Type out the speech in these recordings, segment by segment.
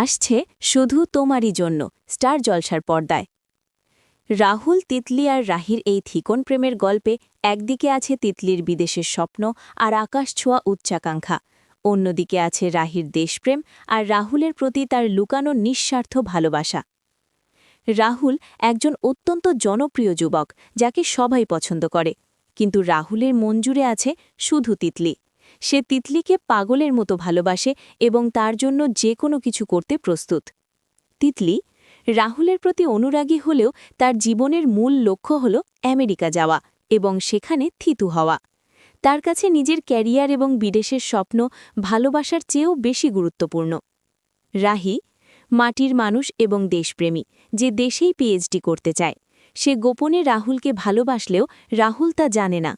আসছে শুধু তোমারই জন্য স্টার জলসার পর্দায়। রাহুল, তিতলি আর রাহির এই থিকন প্রেমের গল্পে একদিকে আছে তিতলির বিদেশের স্বপ্ন আর আকাশ ছোঁয়া উচ্চাকাঙ্ক্ষা, অন্যদিকে আছে রাহির দেশপ্রেম আর রাহুলের প্রতি তার লুকানো নিঃস্বার্থ ভালোবাসা। রাহুল একজন অত্যন্ত জনপ্রিয় যুবক যাকে সবাই পছন্দ করে, কিন্তু রাহুলের মন জুড়ে আছে শুধু তিতলি। সে তিতলিকে পাগলের মতো ভালোবাসে এবং তার জন্য যে কোনো কিছু করতে প্রস্তুত। তিতলি রাহুলের প্রতি অনুরাগী হলেও তার জীবনের মূল লক্ষ্য হল আমেরিকা যাওয়া এবং সেখানে থিতু হওয়া। তার কাছে নিজের ক্যারিয়ার এবং বিদেশের স্বপ্ন ভালোবাসার চেয়েও বেশি গুরুত্বপূর্ণ। রাহি মাটির মানুষ এবং দেশপ্রেমী, যে দেশেই পিএইচডি করতে চায়। সে গোপনে রাহুলকে ভালোবাসলেও রাহুল তা জানে না।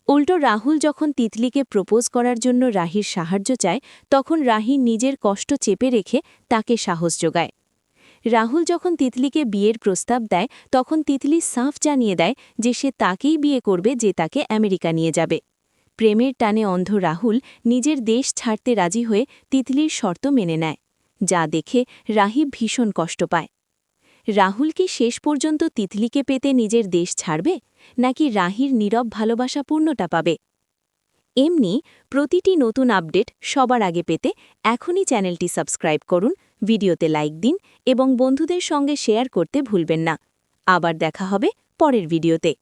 উল্টো রাহুল যখন তিতলিকে প্রপোজ করার জন্য রাহির সাহায্য চায়, তখন রাহি নিজের কষ্ট চেপে রেখে তাকে সাহস যোগায়। রাহুল যখন তিতলিকে বিয়ের প্রস্তাব দেয়, তখন তিতলি সাফ জানিয়ে দেয় যে সে তাকেই বিয়ে করবে, যে তাকে আমেরিকা নিয়ে যাবে। প্রেমের টানে অন্ধ রাহুল নিজের দেশ ছাড়তে রাজি হয়ে তিতলির শর্ত মেনে নেয়, যা দেখে রাহি ভীষণ কষ্ট পায়। রাহুল কি শেষ পর্যন্ত তিতলিকে পেতে নিজের দেশ ছাড়বে, নাকি রাহির নীরব ভালোবাসা পূর্ণতা পাবে? এমনি প্রতিটি নতুন আপডেট সবার আগে পেতে এখনই চ্যানেলটি সাবস্ক্রাইব করুন, ভিডিওতে লাইক দিন এবং বন্ধুদের সঙ্গে শেয়ার করতে ভুলবেন না। আবার দেখা হবে পরের ভিডিওতে।